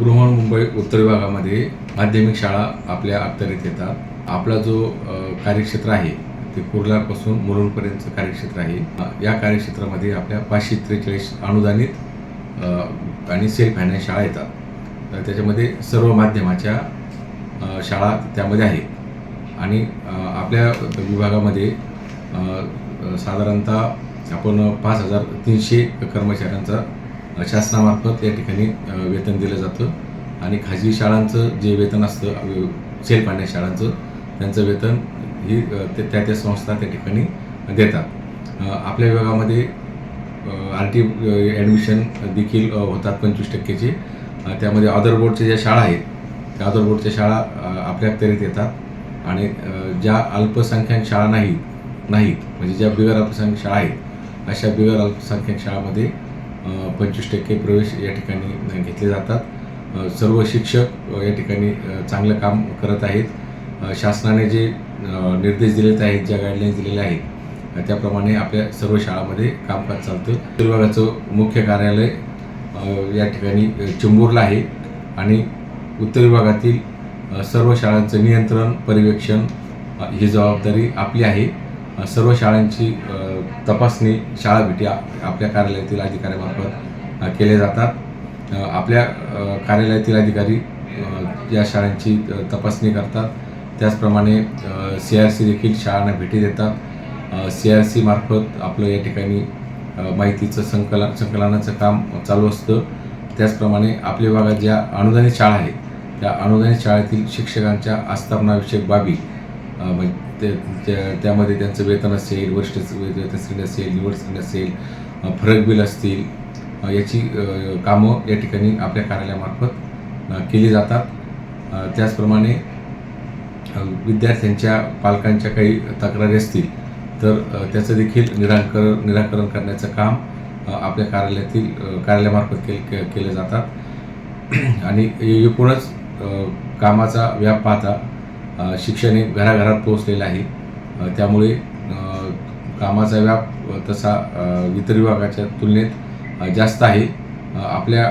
बृहन्मुंबई उत्तर विभागामध्ये माध्यमिक शाळा आपल्या अखत्यारीत येतात। आपला जो कार्यक्षेत्र आहे ते कुर्ल्यापासून मुलुंडपर्यंतचं कार्यक्षेत्र आहे। या कार्यक्षेत्रामध्ये आपल्या 543 अनुदानित आणि सेल्फ फायनान्स शाळा येतात। त्याच्यामध्ये सर्व माध्यमाच्या शाळा त्यामध्ये आहेत आणि आपल्या विभागामध्ये साधारणतः आपण 5300 कर्मचाऱ्यांचा शासनामार्फत या ठिकाणी वेतन दिलं जातं आणि खाजगी शाळांचं जे वेतन असतं सेल्फ फायनान्स शाळांचं त्यांचं वेतन ही त्या संस्था त्या ठिकाणी देतात। आपल्या विभागामध्ये RT ॲडमिशन देखील होतात 25%चे। त्यामध्ये अदर बोर्डच्या ज्या शाळा आहेत त्या अदर बोर्डच्या शाळा आपल्या अखत्यारीत येतात आणि ज्या अल्पसंख्याक शाळा नाहीत म्हणजे ज्या बिगर अल्पसंख्याक शाळा आहेत अशा बिगर अल्पसंख्याक शाळामध्ये 25% प्रवेश या ठिकाणी घेतले जातात। सर्व शिक्षक या ठिकाणी चांगलं काम करत आहेत। शासनाने जे निर्देश दिलेले आहेत, ज्या गाईडलाईन्स दिलेल्या आहेत त्याप्रमाणे आपल्या सर्व शाळांमध्ये कामकाज चालतं। उत्तर विभागाचं मुख्य कार्यालय या ठिकाणी चेंबूरला आहे आणि उत्तर विभागातील सर्व शाळांचं नियंत्रण पर्यवेक्षण ही जबाबदारी आपली आहे। सर्व शाळांची तपासणी शाळा भेटी आपल्या कार्यालयातील अधिकाऱ्यांमार्फत केले जातात। आपल्या कार्यालयातील अधिकारी या शाळांची तपासणी करतात। त्याचप्रमाणे CRC देखील शाळांना भेटी देतात। CRC मार्फत आपलं या ठिकाणी माहितीचं संकलनाचं काम चालू असतं। त्याचप्रमाणे आपल्या विभागात ज्या अनुदानित शाळा आहेत त्या अनुदानित शाळेतील शिक्षकांच्या आस्थापनाविषयक बाबी त्यामध्ये त्यांचं वेतन असेल, वरिष्ठ वेतन श्रेणी असेल, निवड श्रेणी असेल, फरक बिल असतील याची कामं या ठिकाणी आपल्या कार्यालयामार्फत केली जातात। त्याचप्रमाणे विद्यार्थ्यांच्या पालकांच्या काही तक्रारी असतील तर त्याचं देखील निराकरण करण्याचं काम आपल्या कार्यालयामार्फत केलं जातात आणि एकूणच कामाचा व्याप पाहता शिक्षण हे घराघरात पोहोचलेलं आहे। त्यामुळे कामाचा व्याप तसा इतर विभागाच्या तुलनेत जास्त आहे। आपल्या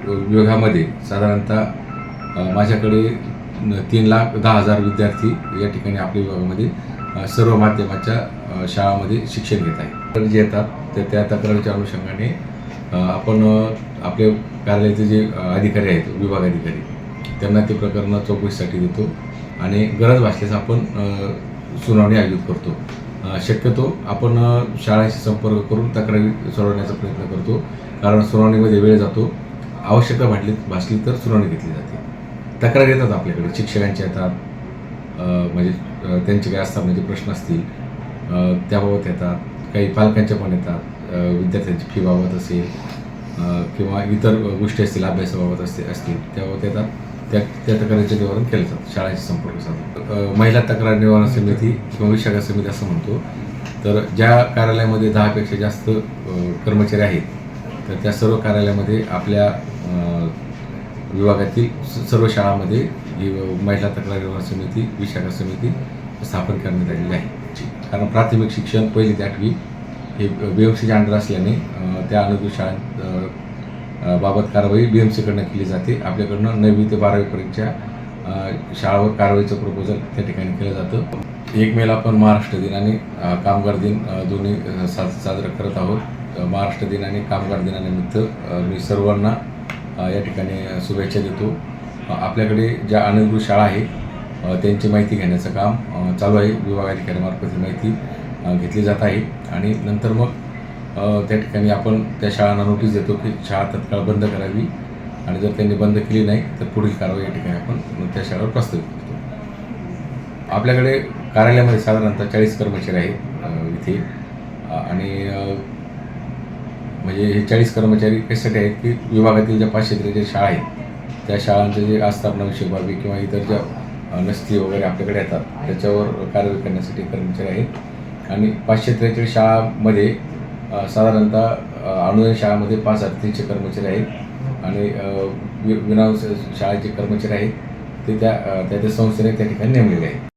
विभागामध्ये साधारणतः माझ्याकडे 3,10,000 विद्यार्थी या ठिकाणी आपल्या विभागामध्ये सर्व माध्यमाच्या शाळांमध्ये शिक्षण घेत आहेत। जे येतात त्या तक्रारीच्या अनुषंगाने आपण आपल्या कार्यालयाचे जे अधिकारी आहेत विभाग अधिकारी त्यांना ते प्रकरण चौकशीसाठी देतो आणि गरज भासल्यास आपण सुनावणी आयोजित करतो। शक्यतो आपण शाळांशी संपर्क करून तक्रारी सोडवण्याचा प्रयत्न करतो कारण सुनावणीमध्ये वेळ जातो। आवश्यकता भासली तर सुनावणी घेतली जाते। तक्रारी येतात आपल्याकडे, शिक्षकांचे येतात, म्हणजे त्यांचे काही आस्थापनाचे प्रश्न असतील त्याबाबत येतात, काही पालकांच्या पण येतात, विद्यार्थ्यांची फीबाबत असेल किंवा इतर गोष्टी असतील अभ्यासाबाबत असतील त्याबाबत येतात। त्या तक्रारीचे निवारण केलं जातं शाळांशी संपर्क साधून। महिला तक्रार निवारण समिती किंवा विशाखा समिती असं म्हणतो तर ज्या कार्यालयामध्ये 10पेक्षा जास्त कर्मचारी आहेत तर त्या सर्व कार्यालयामध्ये आपल्या विभागातील सर्व शाळांमध्ये ही महिला तक्रार निवारण समिती विशाखा समिती स्थापन करण्यात आलेली आहे। कारण प्राथमिक शिक्षण 1ली ते 8वी हे BMCच्या अंडर असल्याने त्या अनुदानित शाळां बाबत कारवाई BMCकडनं केली जाते। आपल्याकडनं 9वी ते 12वीपर्यंतच्या शाळावर कारवाईचं प्रपोजल त्या ठिकाणी केलं जातं। 1 मेला आपण महाराष्ट्र दिन आणि कामगार दिन दोन्ही साजरा करत आहोत। महाराष्ट्र दिन आणि कामगार दिनानिमित्त मी सर्वांना या ठिकाणी शुभेच्छा देतो। आपल्याकडे ज्या अनधिकृत शाळा आहेत त्यांची माहिती घेण्याचं काम चालू आहे। विभाग अधिकाऱ्यांमार्फत ही माहिती घेतली जात आहे आणि नंतर मग त्या ठिकाणी आपण त्या शाळांना नोटीस देतो की शाळा तत्काळ बंद करावी आणि जर त्यांनी बंद केली नाही तर पुढील कारवाई या ठिकाणी आपण त्या शाळेवर प्रस्तावित करतो। आपल्याकडे कार्यालयामध्ये साधारणतः 40 कर्मचारी आहेत इथे आणि म्हणजे हे 40 कर्मचारी कशासाठी आहेत की विभागातील ज्या 543 शाळा आहेत त्या शाळांचे जे आस्थापनाविषयक बाबी किंवा इतर ज्या नसती वगैरे आपल्याकडे येतात त्याच्यावर कारवाई करण्यासाठी कर्मचारी आहेत आणि 543 शाळांमध्ये साधारणतः अनुदानित शाळांमध्ये 5,300 कर्मचारी आहेत आणि विना शाळेचे कर्मचारी आहेत ते त्या संस्थेने त्या ठिकाणी नेमलेले आहेत।